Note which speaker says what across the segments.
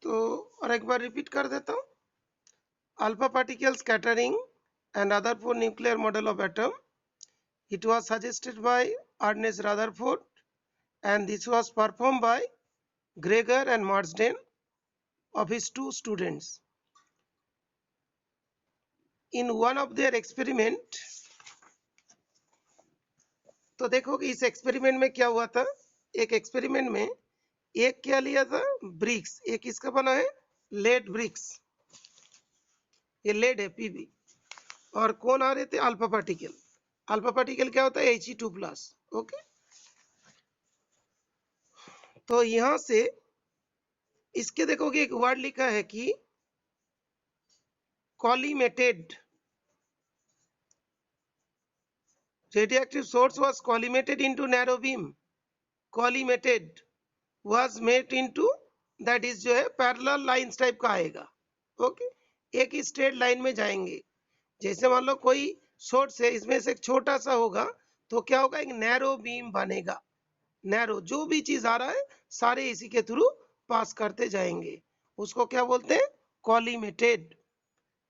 Speaker 1: तो और एक बार रिपीट कर देता हूँ. Alpha particle scattering and other for nuclear model of atom. It was suggested by Ernest Rutherford and this was performed by Gregor and Marsden of his two students. In one of their experiment, तो देखो कि इस experiment में क्या हुआ था. एक experiment में एक क्या लिया था, ब्रिक्स. एक किसका बना है, लेड ब्रिक्स. ये लेड है पीबी. और कौन आ रहे थे, अल्फा पार्टिकल. अल्फा पार्टिकल क्या होता है, He2+. ओके, तो यहां से इसके देखोगे एक वर्ड लिखा है कि collimated. Radioactive source was collimated into narrow beam. Collimated was made into, that is जो है पैरेलल लाइंस टाइप का आएगा. ओके, एक ही स्ट्रेट लाइन में जाएंगे. जैसे मान लो कोई सोर्स है, इसमें से एक छोटा सा होगा तो क्या होगा, एक नैरो बीम बनेगा. नैरो, जो भी चीज आ रहा है सारे इसी के थ्रू पास करते जाएंगे. उसको क्या बोलते हैं, कॉलीमेटेड.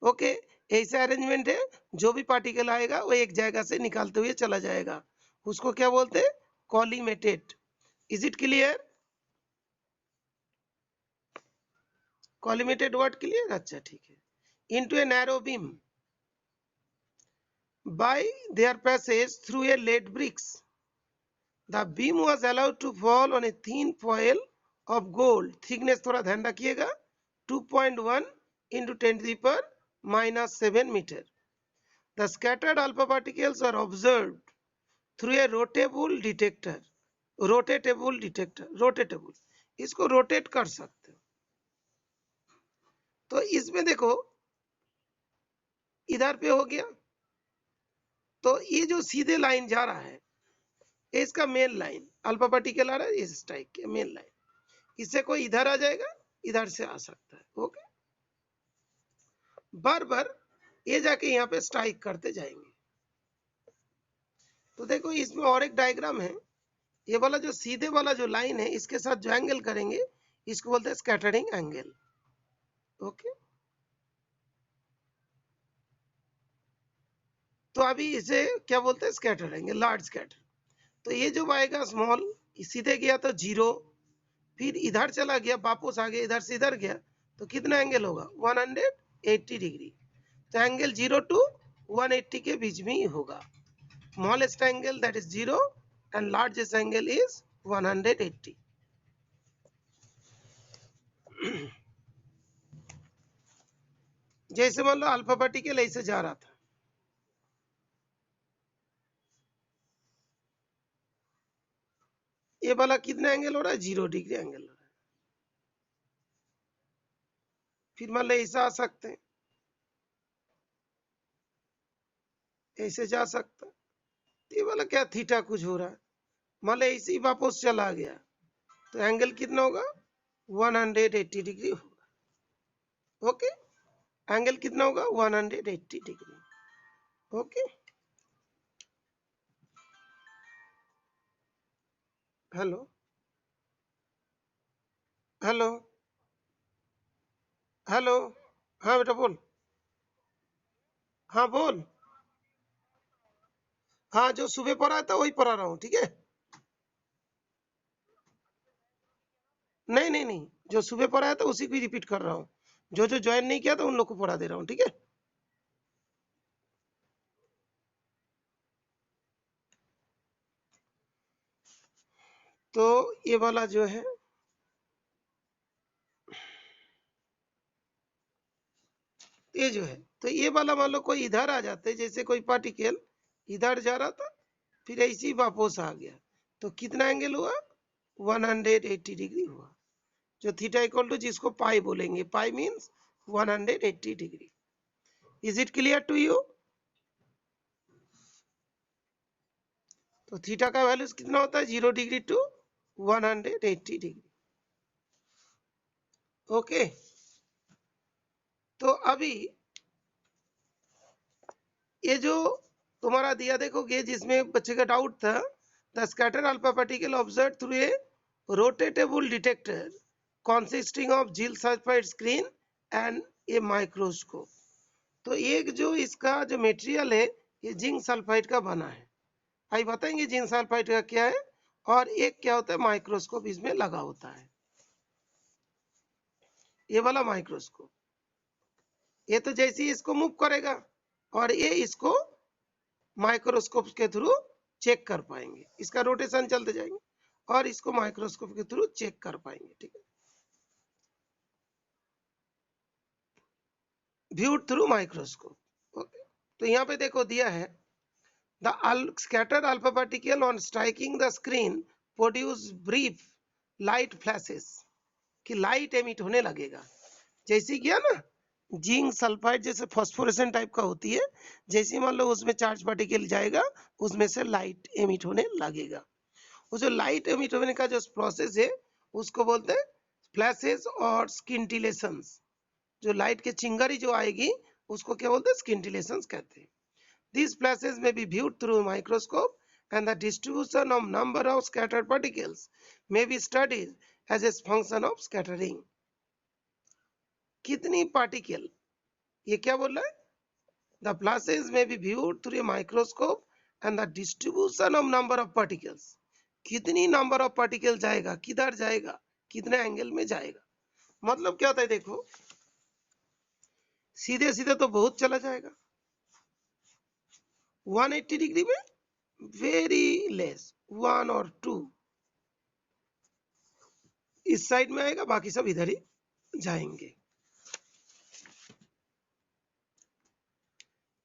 Speaker 1: ओके, ऐसा अरेंजमेंट है, जो भी पार्टिकल आएगा वो एक जगह से निकालते हुए चला जाएगा. उसको क्या बोलते हैं, collimated. Is it clear, collimated word clear. अच्छा ठीक है. Into a narrow beam by their passage through a lead bricks. The beam was allowed to fall on a thin foil of gold. Thickness थोड़ा ध्यान रखिएगा, 2.1 into 10⁻⁻7 meter. The scattered alpha particles are observed through a rotatable detector. Rotatable detector, rotatable, इसको rotate कर सकते हो. तो इसमें देखो इधर पे हो गया, तो ये जो सीधे लाइन जा रहा है इसका मेन लाइन, अल्फा पार्टिकल आ रहा है इस टाइप के मेन लाइन. इससे कोई इधर आ जाएगा, इधर से आ सकता है. ओके, बार बार ये जाके यहाँ पे स्ट्राइक करते जाएंगे. तो देखो इसमें और एक डायग्राम है. ये वाला जो सीधे वाला जो लाइन है इसके साथ जो एंगल करेंगे इसको बोलते हैं स्कैटरिंग एंगल. ओके, तो अभी इसे क्या बोलते हैं, स्कैटर एंगल, लार्ज स्कैटर. तो ये जो आएगा स्मॉल, सीधे गया तो 0, फिर इधर चला गया, वापस आ गया, इधर से इधर गया, तो कितना एंगल होगा, 180 डिग्री. तो एंगल 0 to 180 के बीच में ही होगा. Smallest angle that is 0 and largest angle is 180. जैसे मान लो अल्फा पार्टिकल ऐसे जा रहा था, ये वाला कितना एंगल हो रहा है, 0 डिग्री एंगल हो रहा है. फिर मान लो ऐसा आ सकते हैं, ऐसे जा सकता है. ये वाला क्या थीटा कुछ हो रहा है, मान लो ऐसे ही वापस चला गया तो एंगल कितना होगा, 180 डिग्री होगा. ओके, एंगल कितना होगा, 180 degree. Okay, hello hello hello, हाँ बेटा बोल. हाँ बोल. हाँ, जो सुबह पढ़ा था वही पढ़ा रहा हूँ. ठीक है, नहीं नहीं नहीं, जो सुबह पढ़ाया था उसी को रिपीट कर रहा हूँ. जो जो ज्वाइन नहीं किया था उन लोग को पढ़ा दे रहा हूँ. ठीक है, तो ये वाला जो है, ये जो है, तो ये वाला मान लो कोई इधर आ जाते, जैसे कोई पार्टिकल इधर जा रहा था फिर ऐसे ही वापस आ गया, तो कितना एंगल हुआ, 180 डिग्री हुआ. जो थीटा इक्वल टू, जिसको पाई बोलेंगे, pi means 180 degree. Is it clear to you. तो थीटा का वैल्यू कितना होता है, 0 डिग्री टू 180 डिग्री. ओके, तो अभी ये जो तुम्हारा दिया देखोगे, जिसमें बच्चे का डाउट था, the scatter alpha particle observe through a rotatable detector consisting of zinc sulphide screen and a microscope. तो एक जो इसका जो मटेरियल है ये जिंक सल्फाइड का बना है। आई बताएंगे जिंक सल्फाइड का क्या है, और एक क्या होता है माइक्रोस्कोप इसमें लगा होता है, ये वाला माइक्रोस्कोप। ये तो जैसे ही इसको मूव करेगा और ये इसको माइक्रोस्कोप के थ्रू चेक कर पाएंगे, इसका रोटेशन चलते जाएंगे और इसको माइक्रोस्कोप के थ्रू चेक कर पाएंगे। ठीक है, व्यूड थ्रू माइक्रोस्कोप। ओके, तो यहाँ पे देखो दिया है the scattered alpha particle on striking the screen produce brief light flashes, कि लाइट एमिट होने लगेगा। जैसे किया ना जिंक सल्फाइड जैसे फॉस्फोरेसेंट टाइप का होती है, जैसे मान लो उसमें चार्ज पार्टिकल जाएगा उसमें से लाइट एमिट होने लगेगा। वो जो लाइट एमिट होने का जो प्रोसेस है उसको बोलते हैं फ्लैशेस और स्किंटिलेशंस। जो लाइट के चिंगारी जो आएगी उसको क्या बोलते हैं, स्किंटिलेशंस कहते हैं। These flashes may be viewed through a microscope and the distribution of number of scattered particles may be studied as a function of scattering। कितनी पार्टिकल, ये क्या बोल रहा है, the flashes may be viewed through a microscope and the distribution of number of particles, कितनी number of particle जाएगा, किधर जाएगा, कितने एंगल में जाएगा। मतलब क्या होता है, देखो सीधे सीधे तो बहुत चला जाएगा 180 डिग्री में, वेरी लेस 1 और 2 इस साइड में आएगा, बाकी सब इधर ही जाएंगे।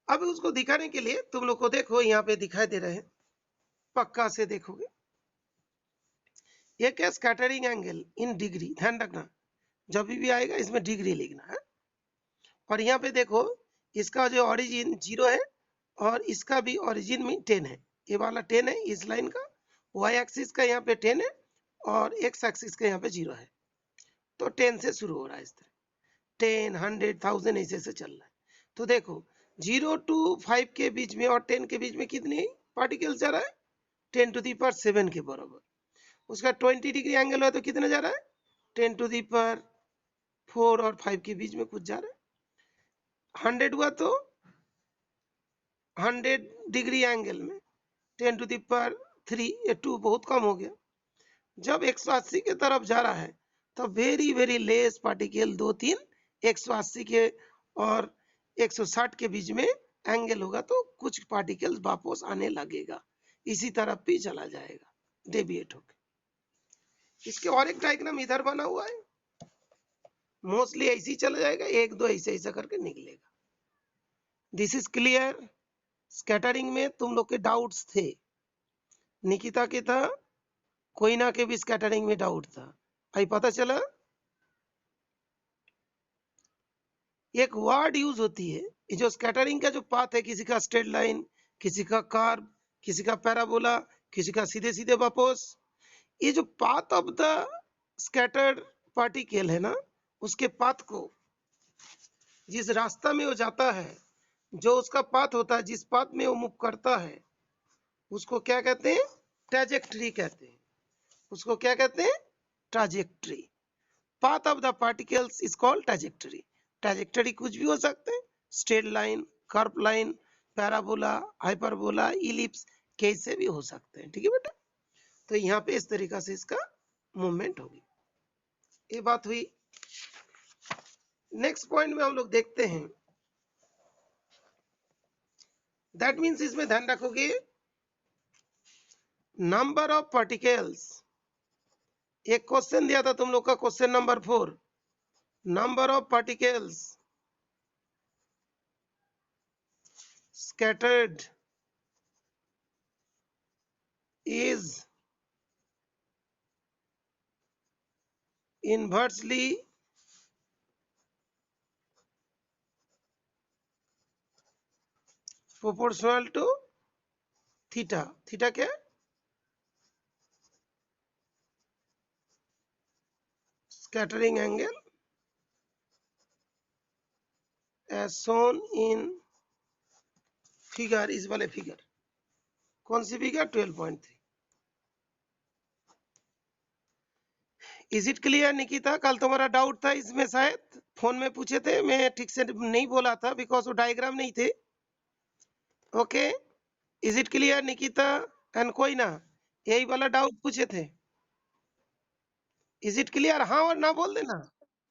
Speaker 1: अब उसको दिखाने के लिए तुम लोग को देखो यहाँ पे दिखाई दे रहे हैं, पक्का से देखोगे ये क्या स्कैटरिंग एंगल इन डिग्री, ध्यान रखना जब भी आएगा इसमें डिग्री लिखना है। और यहाँ पे देखो इसका जो ओरिजिन 0 है और इसका भी ओरिजिन में 10 है, ये वाला 10 है इस लाइन का, वाई एक्सिस का यहाँ पे 10 है और एक्स एक्सिस का यहाँ पे 0 है। तो 10 से शुरू हो रहा है, इस तरह 10, 100, 1000 ऐसे से चल रहा है। तो देखो 0 to 5 के बीच में और 10 के बीच में कितने पार्टिकल जा रहा है, 10 to the power 7 के बराबर। उसका 20 डिग्री एंगल हुआ तो कितना जा रहा है, 10 to the power 4 और 5 के बीच में कुछ जा रहा है। 100 हुआ तो 100 डिग्री एंगल में 10 to the power 3, ये 2 बहुत कम हो गया। जब 180 के तरफ जा रहा है तो वेरी वेरी लेस पार्टिकल 2-3 180 के और 160 के बीच में एंगल होगा तो कुछ पार्टिकल्स वापस आने लगेगा, इसी तरफ भी चला जाएगा डेविएट होकर। इसके और एक डायग्राम इधर बना हुआ है, मोस्टली ऐसे ही चला जाएगा, 1-2 ऐसे ऐसा करके निकलेगा। This is clear. स्कैटरिंग में तुम लोग के डाउट्स थे, निकिता के था, कोयना के भी स्कैटरिंग में डाउट था, आई पता चला। एक वर्ड यूज होती है, ये जो स्कैटरिंग का जो पाथ है, किसी का स्ट्रेट लाइन, किसी का कर्व, किसी का पैराबोला, किसी का सीधे सीधे वापस, ये जो path of the scattered particle है ना, उसके पाथ को, जिस रास्ता में वो जाता है, जो उसका पाथ होता है, जिस पाथ में वो मूव करता है, उसको क्या कहते हैं, ट्रैजेक्टरी कहते हैं। उसको क्या कहते हैं, trajectory. Path of the particles is called trajectory. Trajectory कुछ भी हो सकते हैं, straight line, curve line, parabola, hyperbola, ellipse, कैसे भी हो सकते हैं। ठीक है बेटा, तो यहाँ पे इस तरीका से इसका मूवमेंट होगी, ये बात हुई। नेक्स्ट पॉइंट में हम लोग देखते हैं, दैट मीन्स इसमें ध्यान रखोगे नंबर ऑफ पार्टिकल्स। एक क्वेश्चन दिया था तुम लोग का, question number 4, number of particles scattered is inversely proportional to theta। थीटा क्या है, scattering angle as shown in figure, इस वाले फिगर, कौन सी figure, 12.3। Is it clear Nikita? कल तुम्हारा डाउट था इसमें, शायद फोन में पूछे थे, मैं ठीक से नहीं बोला था बिकॉज वो डायग्राम नहीं थे। Okay, is it clear Nikita and कोई ना? यही वाला डाउट पूछे थे। Is it clear? हाँ और ना बोल देना।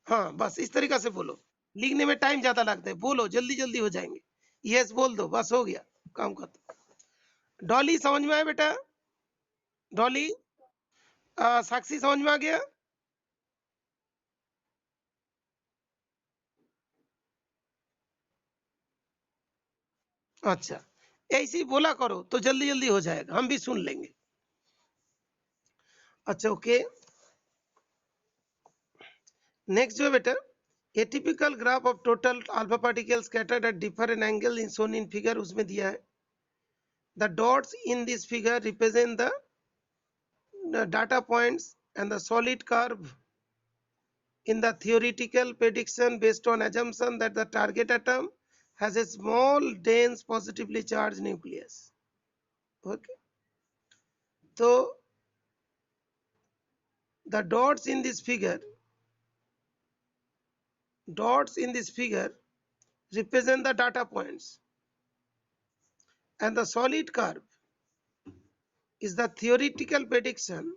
Speaker 1: हाँ बस इस तरीका से बोलो, लिखने में टाइम ज्यादा लगता है, बोलो जल्दी जल्दी हो जाएंगे। यस बोल दो, बस हो गया काम खत्म। डॉली समझ में आया बेटा? डॉली, साक्षी समझ में आ गया? अच्छा, ऐसे ही बोला करो तो जल्दी जल्दी हो जाएगा, हम भी सुन लेंगे। अच्छा ओके, नेक्स्ट जो है बेटा, ए typical graph of total alpha particle scattered at different angle in shown in figure, उसमें दिया है the dots in this figure represent the data points and the solid curve in the theoretical prediction based on assumption that the target atom has a small dense positively charged nucleus. Okay, so the dots in this figure represent the data points, and the solid curve is the theoretical prediction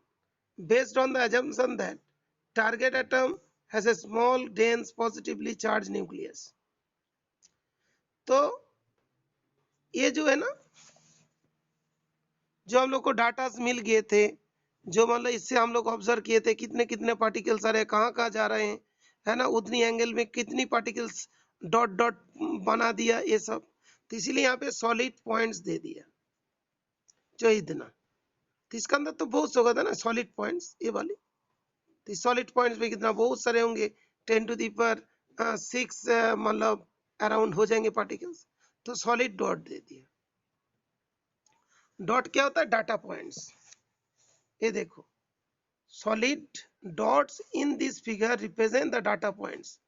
Speaker 1: based on the assumption that target atom has a small dense positively charged nucleus. तो ये जो है ना, जो हम लोग को data मिल गए थे, जो मतलब इससे हम लोग ऑब्जर्व किए थे कितने कितने पार्टिकल्स आ रहे हैं, कहाँ कहाँ जा रहे हैं, है ना, उतनी एंगल में कितनी पार्टिकल्स डॉट डॉट बना दिया, ये सब। तो इसीलिए यहाँ पे सॉलिड पॉइंट्स दे दिया जो इतना। तो इसका अंदर तो बहुत होगा था ना सॉलिड पॉइंट्स, ये वाली। तो सॉलिड पॉइंट्स में कितना बहुत सारे होंगे, 10⁶ मतलब अराउंड हो जाएंगे पार्टिकल्स। तो सॉलिड डॉट दे दिया। डॉट क्या होता है? Data points. ये देखो, solid dots in this figure represent the data points.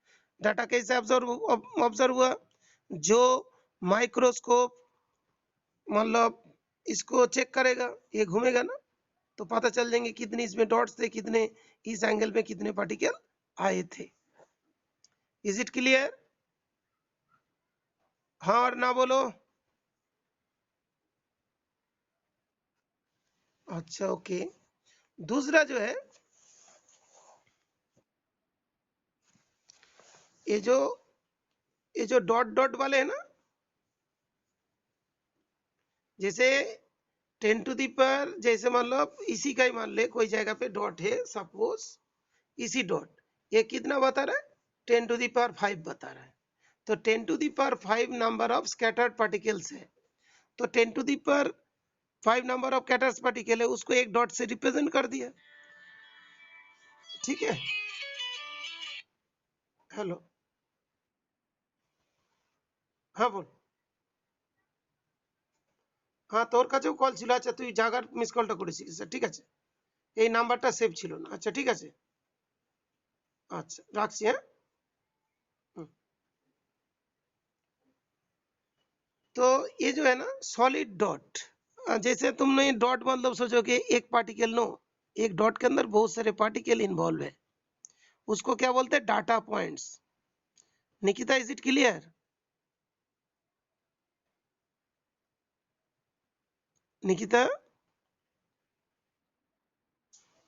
Speaker 1: Data कैसे ऑब्जर्व हुआ? जो माइक्रोस्कोप मतलब इसको चेक करेगा, ये घूमेगा ना, तो पता चल जाएंगे कितने इसमें डॉट्स थे, कितने इस एंगल में कितने पार्टिकल आए थे। Is it clear? हाँ और ना बोलो। अच्छा ओके, दूसरा जो है, ये जो डॉट डॉट वाले है ना, जैसे 10⁻, जैसे मान लो इसी का ही मान ले, कोई जगह पे डॉट है सपोज, इसी डॉट, ये कितना बता रहा है? 10⁵ बता रहा है। तो 10⁵ नंबर ऑफ स्कैटर्ड पार्टिकल्स है। तो 10⁵ नंबर ऑफ स्कैटर्ड पार्टिकल है, उसको एक डॉट से रिप्रेजेंट कर दिया। ठीक है, हेलो, हाँ बोल। হ্যাঁ তোর কাছেও কল ছিল, আচ্ছা তুই জাগার মিস কলটা করেছিস, ঠিক আছে, এই নাম্বারটা সেভ ছিল না, আচ্ছা ঠিক আছে, আচ্ছা রাখছি, হ্যাঁ। तो ये जो है ना सॉलिड डॉट, जैसे तुमने डॉट मतलब सोचोगे एक पार्टिकल, नो, एक डॉट के अंदर बहुत सारे पार्टिकल इन्वॉल्व है, उसको क्या बोलते हैं? Data points. Nikita is it clear? Nikita,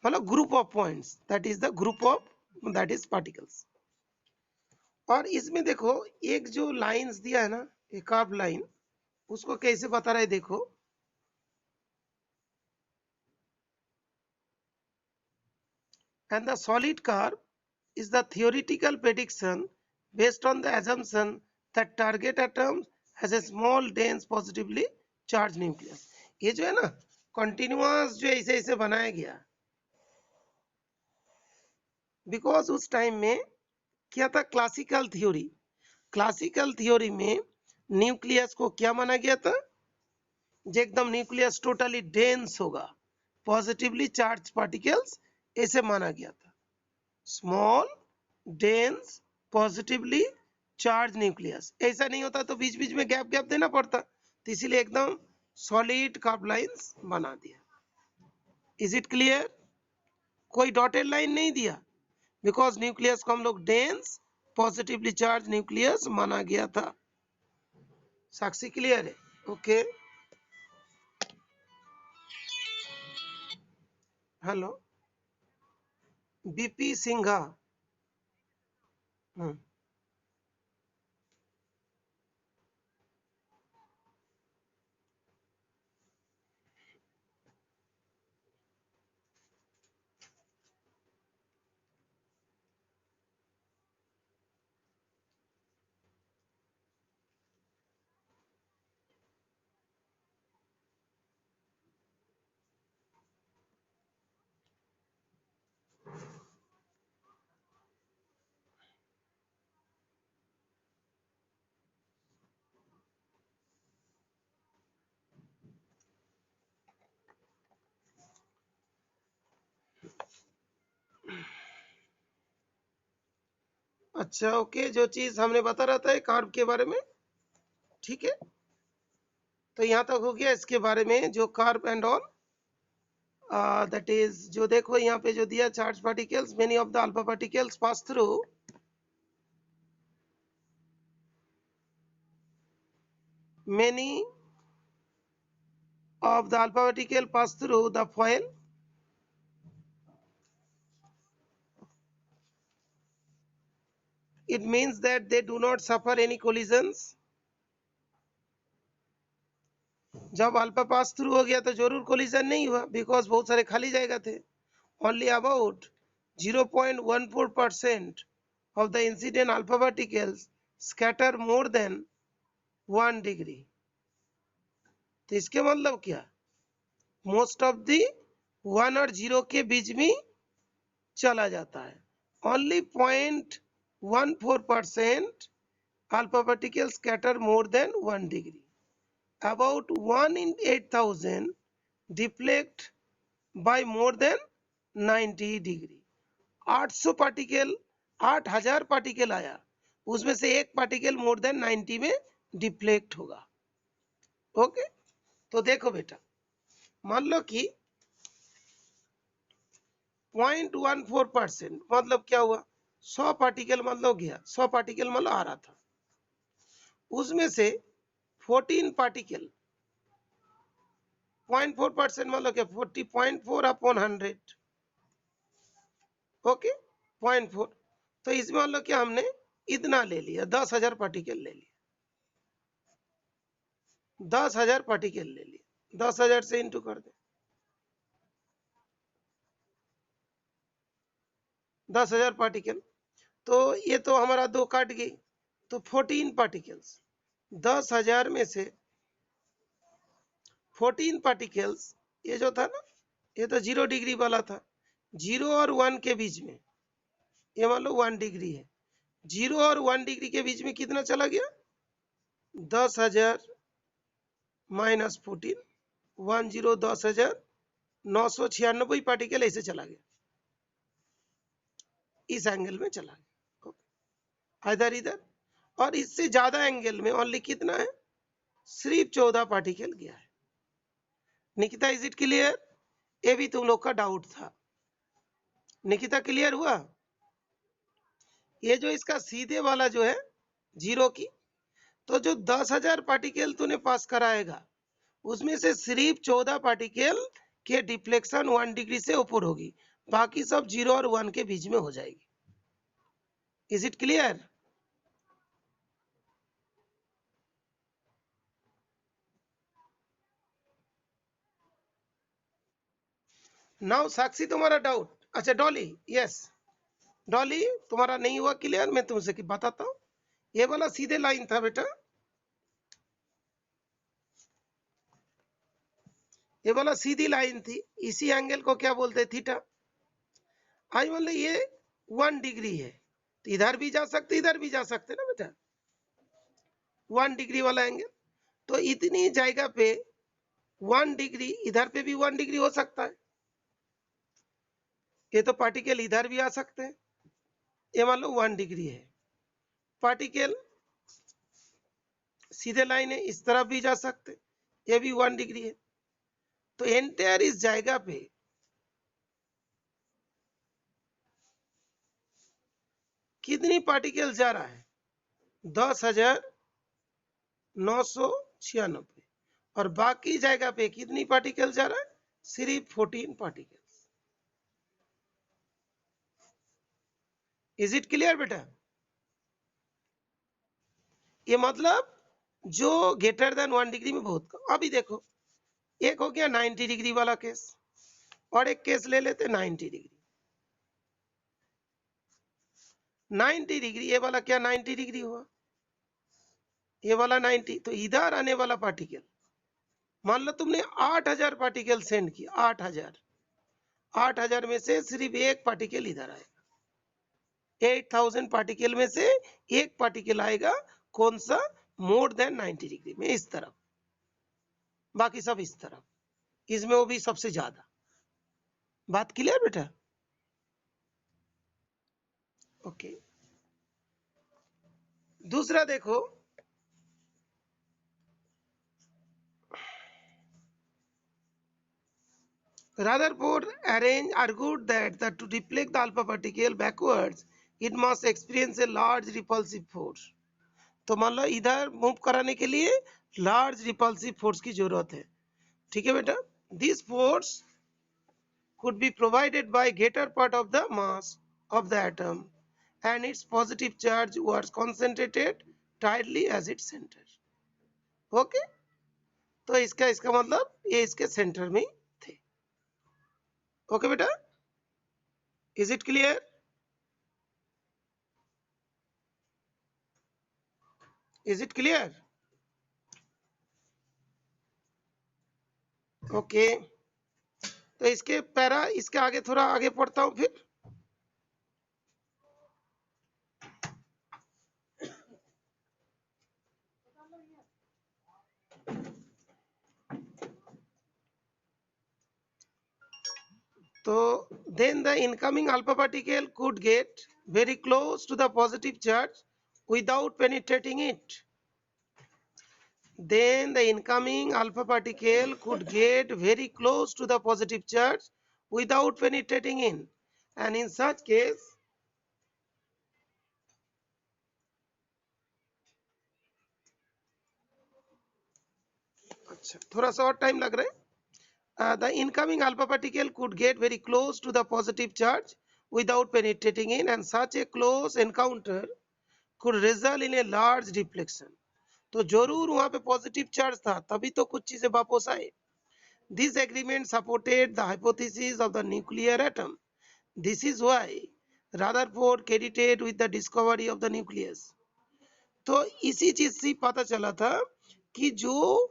Speaker 1: मतलब group of points, that is the group of, that is particles. और इसमें देखो एक जो लाइंस दिया है ना, एक कर्व लाइन, उसको कैसे बता रहा है देखो, and the solid curve is the theoretical prediction based on the assumption that target atom has a small dense positively charged nucleus. ये जो है ना कंटिन्यूअस जो ऐसे ऐसे बनाया गया, बिकॉज उस टाइम में क्या था? Classical theory. क्लासिकल थ्योरी में न्यूक्लियस को क्या माना गया था? जो एकदम न्यूक्लियस टोटली डेंस होगा, पॉजिटिवली चार्ज पार्टिकल्स, ऐसे माना गया था। Small dense positively charge nucleus, ऐसा नहीं होता तो बीच बीच में गैप गैप देना पड़ता, तो इसीलिए एकदम सॉलिड कर्व लाइंस बना दिया। Is it clear? कोई डॉटेड लाइन नहीं दिया, बिकॉज न्यूक्लियस को हम लोग डेंस पॉजिटिवली चार्ज न्यूक्लियस माना गया था। साक्षी क्लियर है? Okay, hello BP Singha. अच्छा ओके, जो चीज हमने बता रहा था कार्ब के बारे में, ठीक है, तो यहाँ तक हो गया इसके बारे में जो carb and all. That is जो देखो यहाँ पे जो दिया charge particles, many of the alpha particles pass through many of the alpha particle pass through the foil. It means that they do not suffer any collisions. जब alpha pass through हो गया तो जरूर कोलिजन नहीं हुआ, because बहुत सारे खाली जगह थे। Only about 0.14% of the incident alpha particles scatter more than 1 degree. तो इसके मतलब क्या, मोस्ट ऑफ दी 1 और 0 के बीच में चला जाता है। Only 0.14% alpha particles scatter more than 1 degree. About 1 in 8,000 deflect by more than 90 degree. 800 particle, 8000 particle आया, उसमें से एक पार्टिकल मोर देन 90 में डिफ्लेक्ट होगा। ओके, तो देखो बेटा, मान लो कि 0.14% मतलब क्या हुआ, 100 पार्टिकल मतलब गया, 100 पार्टिकल मतलब आ रहा था, उसमें से 14 पार्टिकल, 0.4% मतलब क्या, 40.4 अपॉन 100, ओके 0.4। तो इसमें मतलब क्या हमने इतना ले लिया, 10,000 पार्टिकल ले लिया, 10,000 पार्टिकल ले लिया, 10,000 से इंटू कर दे, 10,000 पार्टिकल, तो ये तो हमारा 2 काट गई, तो 14 पार्टिकल्स, 10,000 में से 14 पार्टिकल्स, ये जो था ना, ये तो 0 डिग्री वाला था, 0 और 1 के बीच में, ये मान लो 1 डिग्री है, 0 और 1 डिग्री के बीच में कितना चला गया, 10,000 माइनस 14, 10 10,000 996 पार्टिकल ऐसे चला गया, इस एंगल में चला गया, इधर इधर, और इससे ज्यादा एंगल में ओनली कितना है, सिर्फ 14 पार्टिकल गया है। Nikita is it clear? ये भी तुम लोग का डाउट था। निकिता क्लियर हुआ? ये जो इसका सीधे वाला जो है 0 की, तो जो 10,000 पार्टिकल तूने पास कराएगा, उसमें से सिर्फ 14 पार्टिकल के डिफ्लेक्शन 1 डिग्री से ऊपर होगी, बाकी सब 0 और 1 के बीच में हो जाएगी। Is it clear? नाउ साक्षी तुम्हारा डाउट, अच्छा डॉली, यस डॉली तुम्हारा नहीं हुआ क्लियर, मैं तुमसे बताता हूँ। ये वाला सीधे लाइन था बेटा, ये वाला सीधी लाइन थी, इसी एंगल को क्या बोलते हैं, थीटा। आई मान लो ये 1 डिग्री है, तो इधर भी जा सकते इधर भी जा सकते ना बेटा, 1 डिग्री वाला एंगल, तो इतनी जगह पे 1 डिग्री, इधर पे भी 1 डिग्री हो सकता है, ये तो पार्टिकल इधर भी आ सकते हैं, ये मान लो 1 डिग्री है, पार्टिकल सीधे लाइन है, इस तरफ भी जा सकते, ये भी 1 डिग्री है, तो एंटायर इस जगह पे कितनी पार्टिकल जा रहा है? 10,996 और बाकी जगह पे कितनी पार्टिकल जा रहा है? सिर्फ 14 पार्टिकल्स। इज इट क्लियर बेटा? ये मतलब जो ग्रेटर देन 1 डिग्री में बहुत कम। अभी देखो, एक हो गया 90 डिग्री वाला केस और एक केस ले लेते 90 डिग्री। 90 डिग्री, ये वाला क्या 90 डिग्री हुआ, ये वाला 90, तो इधर आने वाला पार्टिकल, मान लो तुमने 8000 पार्टिकल सेंड किया, 8000 में से सिर्फ एक पार्टिकल इधर आएगा। 8000 पार्टिकल में से एक पार्टिकल आएगा, कौन सा? मोर देन 90 डिग्री में, इस तरफ, बाकी सब इस तरफ, इसमें वो भी सबसे ज्यादा। बात क्लियर बेटा? ओके। दूसरा देखो, Rutherford argued that to deflect the alpha particle backwards, it must experience a large repulsive force. तो मान लो इधर मूव कराने के लिए लार्ज रिपल्सिव फोर्स की जरूरत है, ठीक है बेटा? This force could be provided by greater part of the mass of the atom and its positive charge was concentrated tightly as its center. Okay, तो इसका मतलब ये इसके सेंटर में थे। ओके बेटा, is it clear? Is it clear? Okay, तो इसके पैरा, इसके आगे थोड़ा आगे पढ़ता हूं फिर। तो then the incoming alpha particle could get very close to the positive charge without penetrating it. Then the incoming alpha particle could get very close to the positive charge without penetrating in, and in such case अच्छा थोड़ा सा और time लग रहा है। The incoming alpha particle could get very close to the positive charge without penetrating in, and such a close encounter could result in a large deflection. तो जरूर वहां पे पॉजिटिव चार्ज था, तभी तो कुछ चीजें वापस आए। This agreement supported the hypothesis of the nuclear atom. This is why Rutherford credited with the discovery of the nucleus. तो इसी चीज से पता चला था कि जो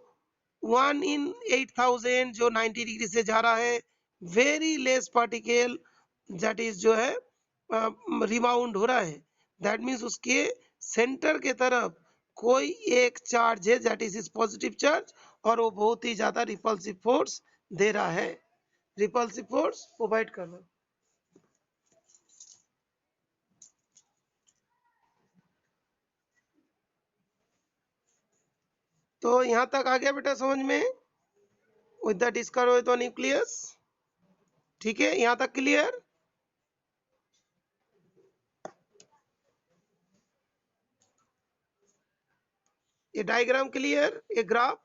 Speaker 1: 1 in 8000 जो 90 डिग्री से जा रहा है, very less particle that is जो है रिबाउंड हो रहा है, दैट मीन्स उसके सेंटर के तरफ कोई एक चार्ज है दैट इज पॉजिटिव चार्ज, और वो बहुत ही ज्यादा रिपल्सिव फोर्स दे रहा है, रिपल्सिव फोर्स प्रोवाइड कर रहा है। तो यहां तक आ गया बेटा समझ में? With the discovery of nucleus, ठीक है, यहां तक क्लियर? ये डायग्राम क्लियर, ये ग्राफ?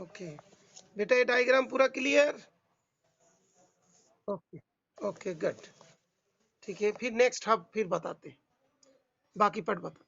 Speaker 1: ओके बेटा, ये डायग्राम पूरा क्लियर? ओके ओके गुड, ठीक है, फिर नेक्स्ट हम फिर बताते, बाकी पार्ट बता।